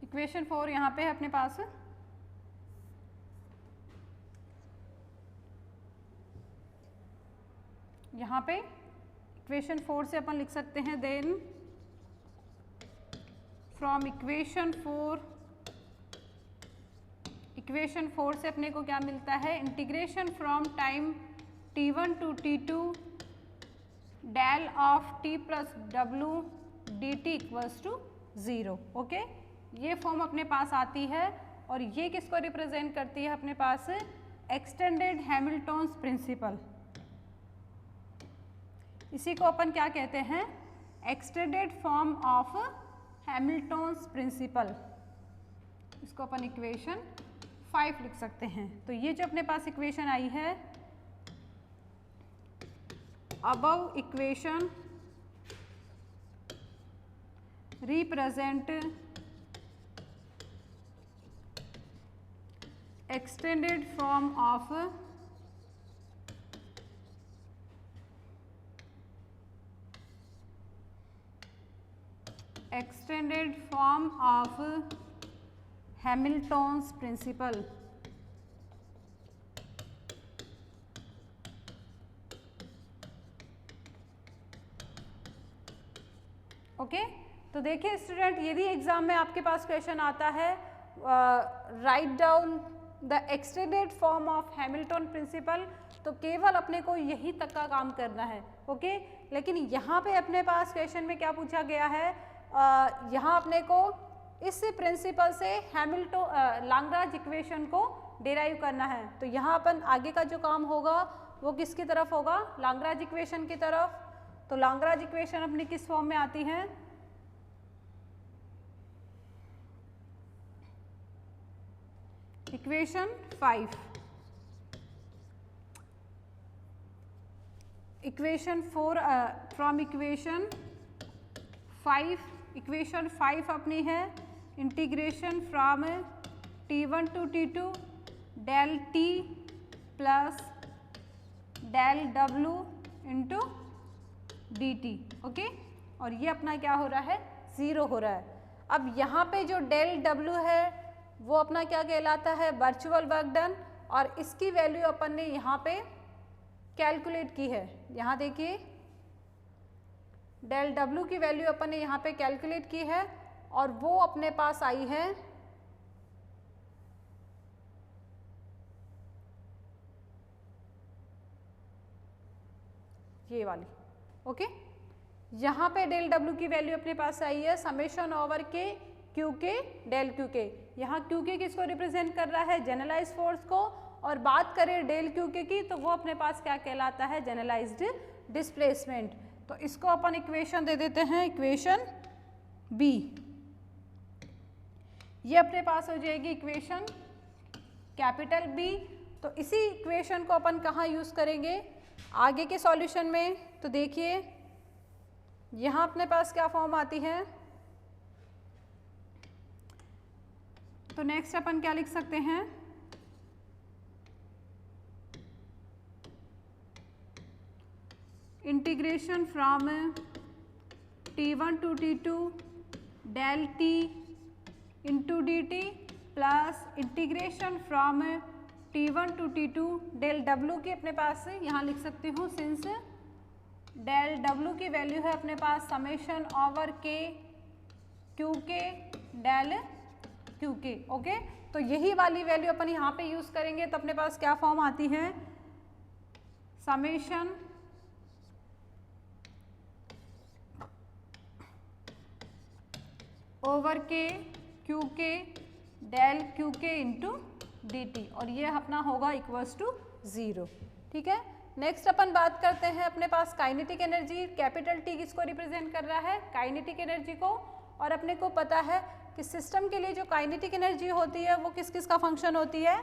इक्वेशन 4 यहाँ पे है अपने पास, यहाँ पे इक्वेशन 4 से अपन लिख सकते हैं देन फ्रॉम इक्वेशन 4 से अपने को क्या मिलता है, integration from time t1 to t2 del of t plus w dt equals to 0। Okay, ये फॉर्म अपने पास आती है और ये किसको रिप्रेजेंट करती है अपने पास, एक्सटेंडेड हैमिल्टन्स प्रिंसिपल। इसी को अपन क्या कहते हैं, extended form of Hamilton's principle. इसको अपन इक्वेशन 5 लिख सकते हैं। तो ये जो अपने पास इक्वेशन आई है, above equation represent extended form of Hamilton's principle. Okay, तो देखिए स्टूडेंट, यदि एग्जाम में आपके पास क्वेश्चन आता है write down the extended form of Hamilton principle, तो केवल अपने को यही तक का काम करना है। ओके, लेकिन यहाँ पे अपने पास क्वेश्चन में क्या पूछा गया है, यहाँ अपने को इस प्रिंसिपल से हैमिल्टन लाग्रांज इक्वेशन को डेराइव करना है। तो यहाँ अपन आगे का जो काम होगा वो किसकी तरफ होगा, लाग्रांज इक्वेशन की तरफ। तो लाग्रांज इक्वेशन अपनी किस फॉर्म में आती है, equation 5। Equation 4 from equation 5, equation 5 अपनी है integration from t1 to t2 del t plus del w into dt। Okay, और ये अपना क्या हो रहा है, 0 हो रहा है। अब यहाँ पे जो डेल w है वो अपना क्या कहलाता है, वर्चुअल वर्क डन, और इसकी वैल्यू अपन ने यहाँ पे कैलकुलेट की है। यहाँ देखिए डेल w की वैल्यू अपन ने यहाँ पे कैलकुलेट की है और वो अपने पास आई है ये वाली। ओके, यहाँ पे डेल w की वैल्यू अपने पास आई है समेशन ओवर के क्यू के डेल क्यू के। यहाँ क्यू के किसको रिप्रेजेंट कर रहा है, जनरलाइज्ड फोर्स को, और बात करें डेल क्यू के की तो वो अपने पास क्या कहलाता है, जनरलाइज्ड डिस्प्लेसमेंट। तो इसको अपन इक्वेशन दे देते हैं इक्वेशन बी। ये अपने पास हो जाएगी इक्वेशन कैपिटल बी। तो इसी इक्वेशन को अपन कहाँ यूज़ करेंगे, आगे के सॉल्यूशन में। तो देखिए यहाँ अपने पास क्या फॉर्म आती है, तो नेक्स्ट अपन क्या लिख सकते हैं, integration from t1 to t2 del t into dt plus integration from t1 to t2 del w की अपने पास से यहाँ लिख सकती हूँ, सिंस डेल w की वैल्यू है अपने पास समेशन ओवर के क्यू के डेल क्यू के। ओके, तो यही वाली वैल्यू अपन यहाँ पे यूज़ करेंगे। तो अपने पास क्या फॉर्म आती है, समेशन ओवर के क्यू के del Q K into D T, और ये अपना होगा इक्वल्स टू 0। ठीक है, नेक्स्ट अपन बात करते हैं अपने पास काइनेटिक एनर्जी। कैपिटल टी किसको रिप्रेजेंट कर रहा है, काइनेटिक एनर्जी को, और अपने को पता है कि सिस्टम के लिए जो काइनेटिक एनर्जी होती है वो किस किस का फंक्शन होती है,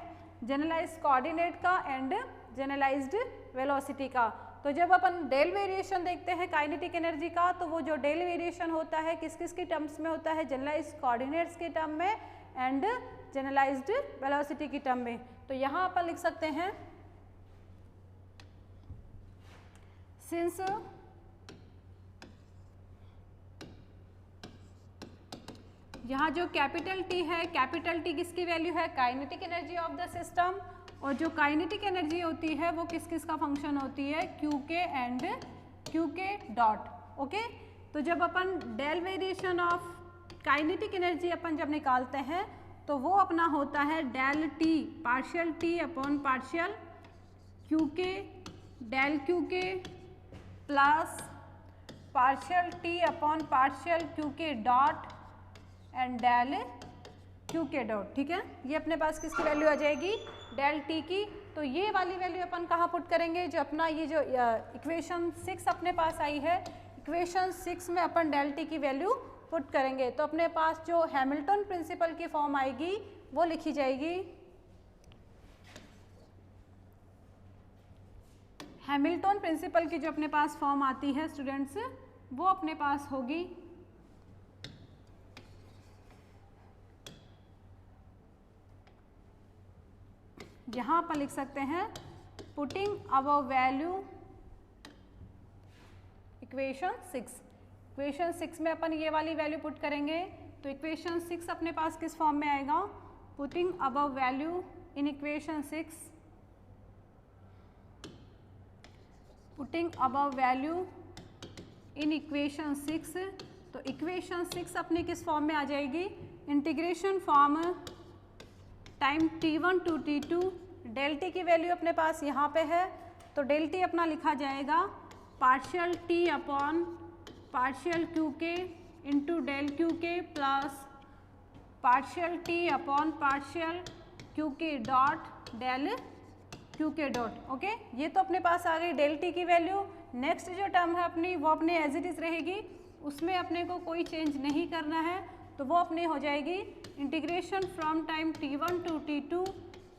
जनरलाइज्ड कोऑर्डिनेट का एंड जनरलाइज्ड वेलोसिटी का। तो जब अपन डेल वेरिएशन देखते हैं काइनेटिक एनर्जी का, तो वो जो डेल वेरिएशन होता है किस किस के टर्म्स में होता है, जनरलाइज्ड कोऑर्डिनेट्स के टर्म में एंड जनरलाइज्ड वेलोसिटी की टर्म में। तो यहाँ अपन लिख सकते हैं सिंस यहाँ जो कैपिटल टी है, कैपिटल टी किसकी वैल्यू है, kinetic energy of the system, और जो काइनेटिक एनर्जी होती है वो किस किस का फंक्शन होती है, क्यू के एंड क्यू के डॉट। ओके, तो जब अपन del variation of kinetic energy अपन जब निकालते हैं तो वो अपना होता है del T partial T upon partial Q के del Q k plus partial T upon partial Q के डॉट एंड डेल क्यू के डॉट। ठीक है, ये अपने पास किसकी वैल्यू आ जाएगी, डेल टी की। तो ये वाली वैल्यू अपन कहाँ पुट करेंगे, जो अपना ये जो इक्वेशन 6 अपने पास आई है, इक्वेशन 6 में अपन डेल टी की वैल्यू पुट करेंगे तो अपने पास जो हैमिल्टन प्रिंसिपल की फॉर्म आएगी वो लिखी जाएगी। हैमिल्टन प्रिंसिपल की जो अपने पास फॉर्म आती है स्टूडेंट्स, वो अपने पास होगी यहाँ पर लिख सकते हैं पुटिंग अवर वैल्यू इक्वेशन 6। इक्वेशन 6 में अपन ये वाली वैल्यू पुट करेंगे तो इक्वेशन 6 अपने पास किस फॉर्म में आएगा, putting our value in equation 6, putting our value in equation 6। तो इक्वेशन 6 अपनी किस फॉर्म में आ जाएगी, integration form time t1 to t2, del T की वैल्यू अपने पास यहाँ पे है तो डेल टी अपना लिखा जाएगा partial T upon partial Q K into del Q k plus partial T upon partial Q के डॉट डेल क्यू के डॉट। ओके, ये तो अपने पास आ गई डेल टी की वैल्यू। नेक्स्ट जो टर्म है अपनी वो अपने एज इट इज़ रहेगी, उसमें अपने को कोई चेंज नहीं करना है, तो वो अपने हो जाएगी integration from time t1 to t2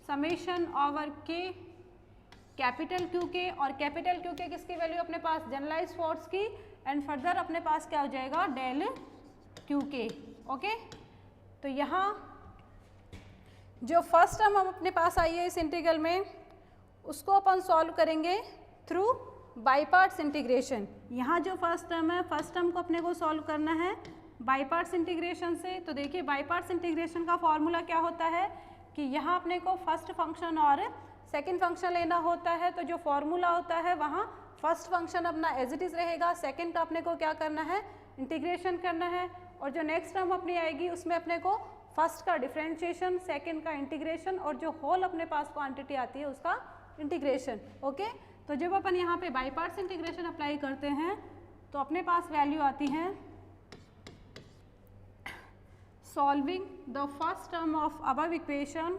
summation over के कैपिटल क्यू के, और कैपिटल क्यू के किसकी वैल्यू अपने पास, जनरलाइज फोर्स की, एंड फर्दर अपने पास क्या हो जाएगा डेल क्यू के। ओके, तो यहाँ जो फर्स्ट टर्म हम अपने पास आई है इस इंटीग्रल में उसको अपन सॉल्व करेंगे थ्रू बाई पार्ट्स इंटीग्रेशन। यहाँ जो फर्स्ट टर्म है, फर्स्ट टर्म को अपने को सॉल्व करना है बाई पार्ट्स इंटीग्रेशन से। तो देखिए बाई पार्ट्स इंटीग्रेशन का फॉर्मूला क्या होता है कि यहाँ अपने को फर्स्ट फंक्शन और सेकंड फंक्शन लेना होता है, तो जो फॉर्मूला होता है वहाँ फर्स्ट फंक्शन अपना एज इट इज़ रहेगा, सेकंड का अपने को क्या करना है, इंटीग्रेशन करना है, और जो नेक्स्ट टर्म अपनी आएगी उसमें अपने को फर्स्ट का डिफरेंशिएशन, सेकंड का इंटीग्रेशन, और जो होल अपने पास क्वांटिटी आती है उसका इंटीग्रेशन। ओके, तो जब अपन यहाँ पे बाई पार्ट्स इंटीग्रेशन अप्लाई करते हैं तो अपने पास वैल्यू आती है solving the first term of above equation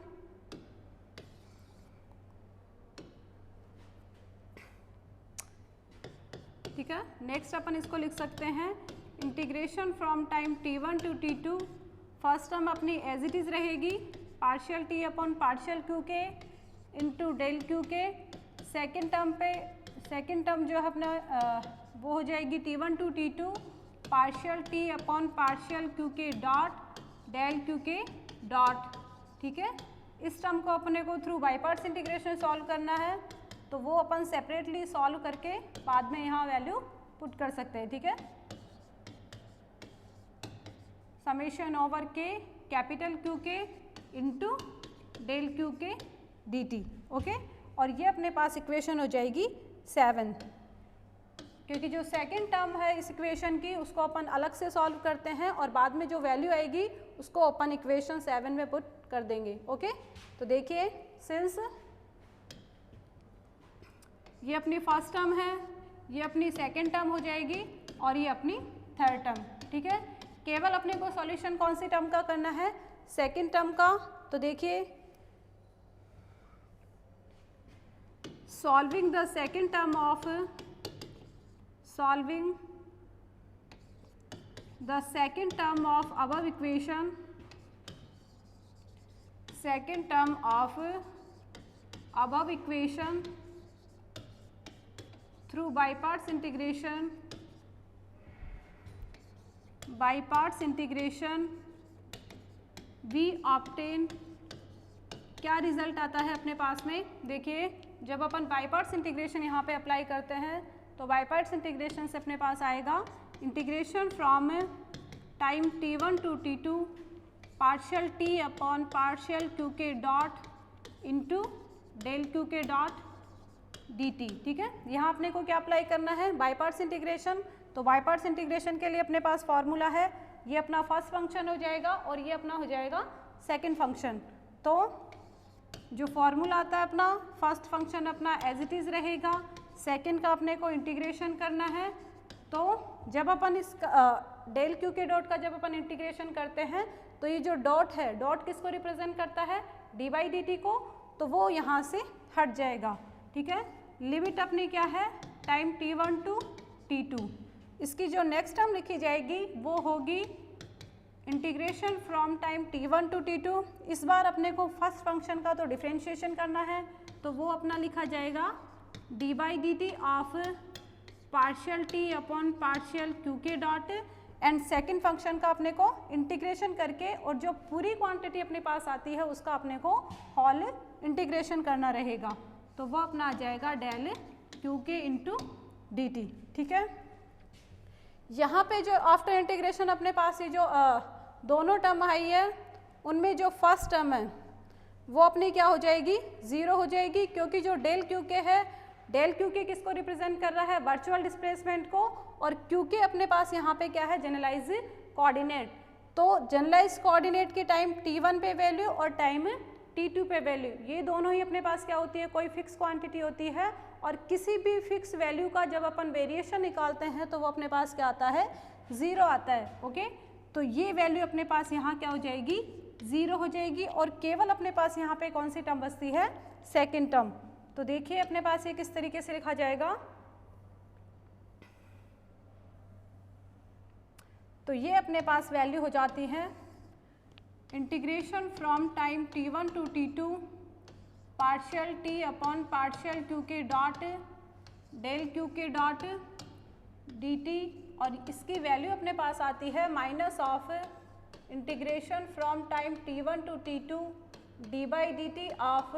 ठीक है। नेक्स्ट अपन इसको लिख सकते हैं integration from time t1 to t2, first term अपनी एज इट इज़ रहेगी partial T upon partial Q K into del Q K, second term जो है अपना वो हो जाएगी t1 to t2 partial T upon partial Q के dot del Q के डॉट। ठीक है, इस टर्म को अपने को through by parts integration solve करना है, तो वो अपन सेपरेटली सॉल्व करके बाद में यहाँ वैल्यू पुट कर सकते हैं। ठीक है, समेशन ओवर के capital Q K into del Q K D T. Okay, और ये अपने पास इक्वेशन हो जाएगी 7, क्योंकि जो सेकंड टर्म है इस इक्वेशन की उसको अपन अलग से सॉल्व करते हैं और बाद में जो वैल्यू आएगी उसको अपन इक्वेशन 7 में पुट कर देंगे। ओके, तो देखिए सिंस ये अपनी फर्स्ट टर्म है, ये अपनी सेकंड टर्म हो जाएगी और ये अपनी थर्ड टर्म। ठीक है, केवल अपने को सॉल्यूशन कौन सी टर्म का करना है, सेकंड टर्म का। तो देखिए solving the second term of the second term of above equation, second term of above equation through by parts integration, by parts integration we obtain, क्या रिजल्ट आता है अपने पास में, देखिए जब अपन बाई पार्ट्स इंटीग्रेशन यहाँ पे अप्लाई करते हैं तो बाई पार्ट्स इंटीग्रेशन से अपने पास आएगा integration from time t1 to t2 partial t upon partial q K dot into del q K dot dt, ठीक है। यहाँ अपने को क्या अप्लाई करना है, बाई पार्ट्स इंटीग्रेशन। तो बाई पार्ट्स इंटीग्रेशन के लिए अपने पास फॉर्मूला है, ये अपना फर्स्ट फंक्शन हो जाएगा और ये अपना हो जाएगा सेकंड फंक्शन। तो जो फॉर्मूला आता है अपना, फर्स्ट फंक्शन अपना एज इट इज़ रहेगा, सेकंड का अपने को इंटीग्रेशन करना है। तो जब अपन इस डेल क्यू के डॉट का जब अपन इंटीग्रेशन करते हैं तो ये जो डॉट है, डॉट किसको रिप्रेजेंट करता है, डी बाई डी टी को, तो वो यहाँ से हट जाएगा, ठीक है। लिमिट अपनी क्या है, टाइम t1 टू t2। इसकी जो नेक्स्ट टर्म लिखी जाएगी वो होगी integration from time t1 to t2। इस बार अपने को फर्स्ट फंक्शन का तो डिफ्रेंशिएशन करना है, तो वो अपना लिखा जाएगा D by D T of partial t upon partial q K dot, and second function का अपने को इंटीग्रेशन करके और जो पूरी क्वांटिटी अपने पास आती है उसका अपने को होल इंटीग्रेशन करना रहेगा, तो वो अपना आ जाएगा del q K into D T, ठीक है। यहाँ पे जो आफ्टर इंटीग्रेशन अपने पास ये जो दोनों टर्म आई है उनमें जो फर्स्ट टर्म है वो अपनी क्या हो जाएगी, ज़ीरो हो जाएगी, क्योंकि जो डेल क्यू के है, डेल क्यू के किसको रिप्रेजेंट कर रहा है, वर्चुअल डिस्प्लेसमेंट को, और क्यू के अपने पास यहाँ पे क्या है, जनरलाइज कोऑर्डिनेट। तो जनरलाइज कोऑर्डिनेट की टाइम t1 पे वैल्यू और टाइम t2 पे वैल्यू, ये दोनों ही अपने पास क्या होती है, कोई फिक्स क्वांटिटी होती है, और किसी भी फिक्स वैल्यू का जब अपन वेरिएशन निकालते हैं तो वो अपने पास क्या आता है, ज़ीरो आता है, ओके। तो ये वैल्यू अपने पास यहाँ क्या हो जाएगी, ज़ीरो हो जाएगी, और केवल अपने पास यहाँ पे कौन सी टर्म बचती है, सेकेंड टर्म। तो देखिए अपने पास ये किस तरीके से लिखा जाएगा, तो ये अपने पास वैल्यू हो जाती है integration from time t1 to t2 partial t upon partial q K dot del q K dot dt, और इसकी वैल्यू अपने पास आती है minus of integration from time t1 to t2 D by D T of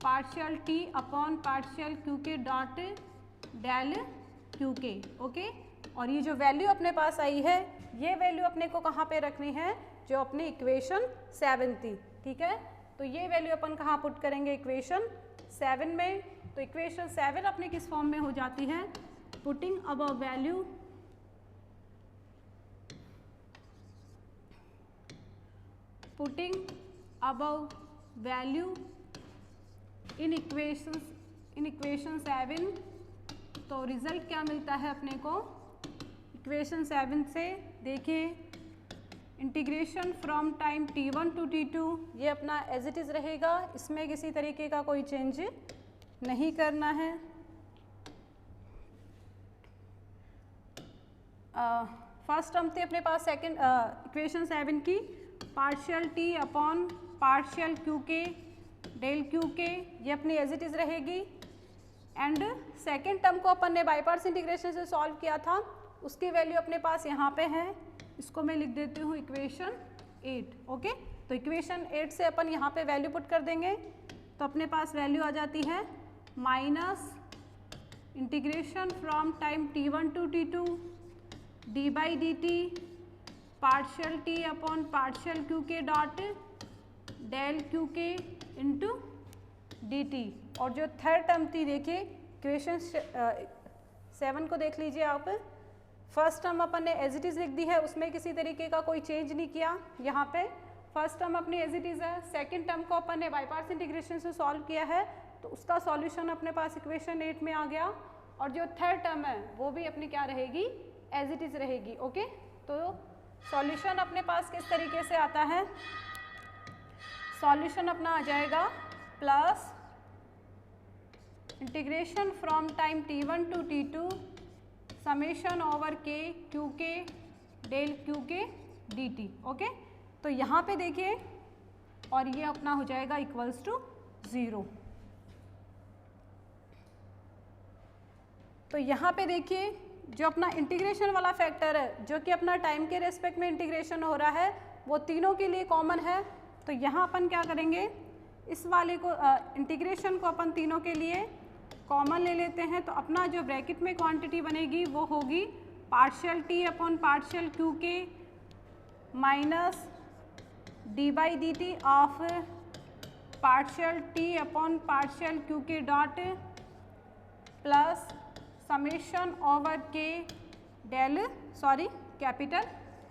partial t upon partial q K dot del q K, okay. और ये जो value अपने पास आई है, ये वैल्यू अपने को कहाँ पे रखनी है, जो अपनी इक्वेशन 7 थी, ठीक है। तो ये वैल्यू अपन कहाँ पुट करेंगे, इक्वेशन 7 में। तो इक्वेशन 7 अपने किस फॉर्म में हो जाती है, putting above value in equation 7। तो रिजल्ट क्या मिलता है अपने को इक्वेशन 7 से, देखिए integration from time t1 to t2, ये अपना एज इट इज़ रहेगा, इसमें किसी तरीके का कोई चेंज नहीं करना है। फर्स्ट टर्म थी अपने पास सेकंड इक्वेशन 7 की, partial t upon partial q के डेल q के, ये अपनी एज इट इज़ रहेगी। एंड सेकंड टर्म को अपन ने बाई पार्ट्स इंटीग्रेशन से सॉल्व किया था, उसकी वैल्यू अपने पास यहाँ पे है, इसको मैं लिख देती हूँ इक्वेशन 8, ओके। तो इक्वेशन 8 से अपन यहाँ पे वैल्यू पुट कर देंगे, तो अपने पास वैल्यू आ जाती है minus integration from time t1 to t2 D by D T partial t upon partial q K dot del q K into D T. और जो थर्ड टर्म थी, देखिए इक्वेशन 7 को देख लीजिए आप, फर्स्ट टर्म अपन ने एज इट इज़ लिख दी है, उसमें किसी तरीके का कोई चेंज नहीं किया। यहाँ पे फर्स्ट टर्म अपनी एज इट इज़ है, सेकंड टर्म को अपन ने बाई पार्ट्स इंटीग्रेशन से सॉल्व किया है, तो उसका सॉल्यूशन अपने पास इक्वेशन 8 में आ गया। और जो थर्ड टर्म है वो भी अपनी क्या रहेगी, एज इट इज़ रहेगी, ओके। तो सॉल्यूशन अपने पास किस तरीके से आता है, सॉल्यूशन अपना आ जाएगा plus integration from time t1 to t2 summation over K Q के del Q K D T. Okay, तो यहाँ पे देखिए और ये अपना हो जाएगा इक्वल्स टू 0। तो यहाँ पे देखिए जो अपना इंटीग्रेशन वाला फैक्टर है जो कि अपना टाइम के रेस्पेक्ट में इंटीग्रेशन हो रहा है वो तीनों के लिए कॉमन है। तो यहाँ अपन क्या करेंगे, इस वाले को इंटीग्रेशन को अपन तीनों के लिए कॉमन ले लेते हैं। तो अपना जो ब्रैकेट में क्वांटिटी बनेगी वो होगी partial T upon partial Q k minus d by D T of partial T upon partial Q के dot plus summation over k del capital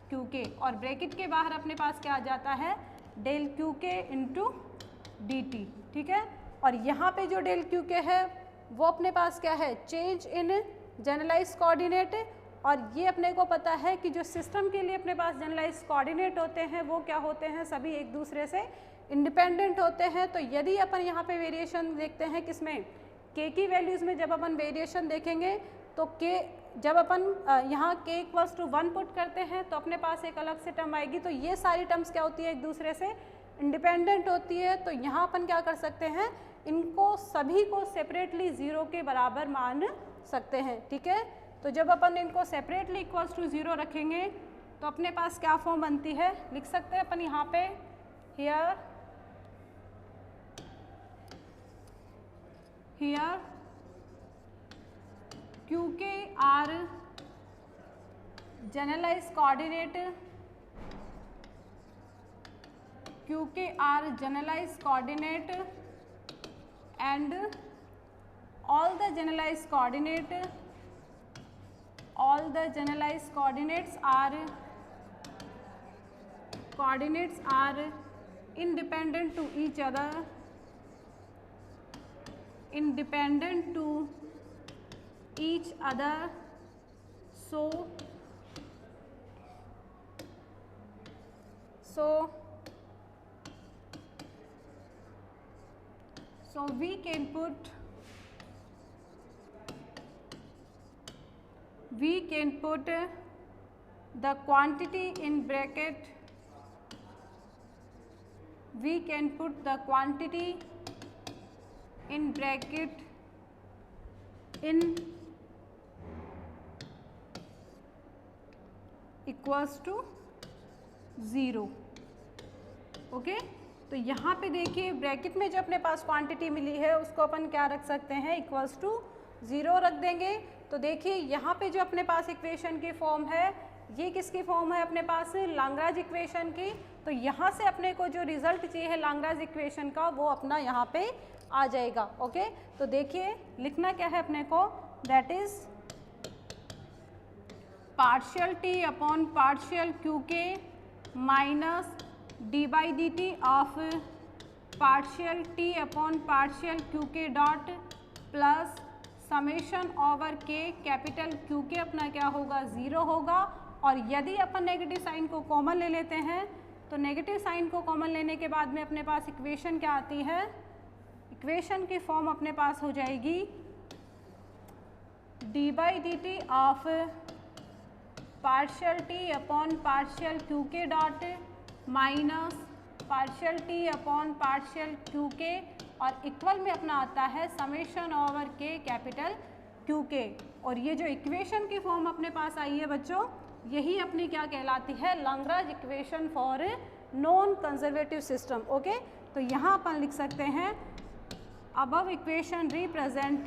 Q के, और ब्रैकेट के बाहर अपने पास क्या आ जाता है del Q K into D T. ठीक है, और यहाँ पे जो डेल क्यू के है वो अपने पास क्या है, चेंज इन जनरलाइज कोऑर्डिनेट। और ये अपने को पता है कि जो सिस्टम के लिए अपने पास जनरलाइज कोऑर्डिनेट होते हैं वो क्या होते हैं, सभी एक दूसरे से इंडिपेंडेंट होते हैं। तो यदि अपन यहाँ पे वेरिएशन देखते हैं किसमें, के की वैल्यूज़ में, जब अपन वेरिएशन देखेंगे तो के जब अपन यहाँ के इक्वल्स टू 1 पुट करते हैं तो अपने पास एक अलग से टर्म आएगी। तो ये सारी टर्म्स क्या होती है, एक दूसरे से इंडिपेंडेंट होती है। तो यहाँ अपन क्या कर सकते हैं, इनको सभी को सेपरेटली 0 के बराबर मान सकते हैं। ठीक है, तो जब अपन इनको सेपरेटली इक्वल्स टू 0 रखेंगे तो अपने पास क्या फॉर्म बनती है, लिख सकते हैं अपन यहाँ पे here QK are generalized coordinate, QK are generalized coordinate and all the generalized coordinates are independent to each other, so we can put the quantity in bracket, in equals to 0। Okay, तो यहाँ पे देखिए bracket में जो अपने पास quantity मिली है उसको अपन क्या रख सकते हैं, इक्वल्स टू 0 रख देंगे। तो देखिए यहाँ पे जो अपने पास इक्वेशन की फॉर्म है ये किसकी फॉर्म है, अपने पास लाग्रांज इक्वेशन की। तो यहाँ से अपने को जो रिजल्ट चाहिए लाग्रांज इक्वेशन का वो अपना यहाँ पे आ जाएगा। ओके, तो देखिए लिखना क्या है अपने को, that is partial T upon partial Q k minus d by D T of partial T upon partial Q के डॉट प्लस समेशन ओवर के कैपिटल क्यू के अपना क्या होगा 0 होगा। और यदि अपन नेगेटिव साइन को कॉमन ले लेते हैं तो नेगेटिव साइन को कॉमन लेने के बाद में अपने पास इक्वेशन क्या आती है, इक्वेशन की फॉर्म अपने पास हो जाएगी d by D T of partial T upon partial Q के dot minus partial T upon partial Q के, और इक्वल में अपना आता है समेशन ओवर के कैपिटल क्यू के। और ये जो इक्वेशन की फॉर्म अपने पास आई है बच्चों, यही अपनी क्या कहलाती है, Lagrange equation for non conservative system. Okay, तो यहाँ अपन लिख सकते हैं above equation represents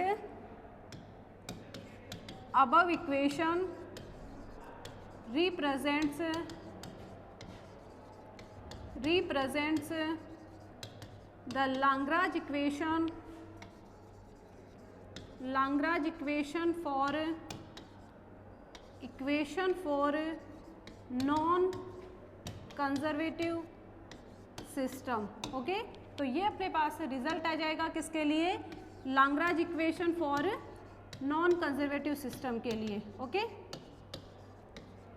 the Lagrange equation for non conservative system. Okay, तो ये अपने पास रिजल्ट आ जाएगा किसके लिए, Lagrange equation for non conservative system के लिए। ओके,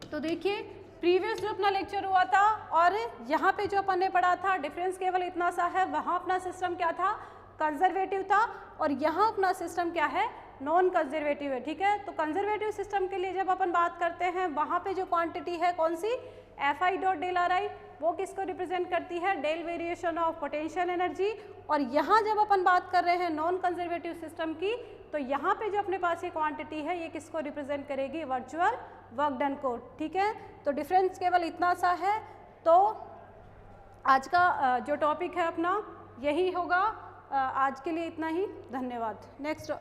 तो देखिए प्रीवियस जो अपना लेक्चर हुआ था और यहाँ पे जो अपन ने पढ़ा था डिफरेंस केवल इतना सा है, वहाँ अपना सिस्टम क्या था, कंजर्वेटिव था, और यहाँ अपना सिस्टम क्या है, नॉन कंजर्वेटिव है, ठीक है। तो कंजर्वेटिव सिस्टम के लिए जब अपन बात करते हैं वहाँ पे जो क्वांटिटी है कौन सी, Fi dot del are I, वो किसको रिप्रेजेंट करती है, del variation of potential energy. और यहाँ जब अपन बात कर रहे हैं नॉन कंजर्वेटिव सिस्टम की, तो यहाँ पे जो अपने पास ये क्वांटिटी है ये किसको रिप्रेजेंट करेगी, वर्चुअल वर्क डन को, ठीक है। तो डिफरेंस केवल इतना सा है। तो आज का जो टॉपिक है अपना यही होगा, आज के लिए इतना ही, धन्यवाद। नेक्स्ट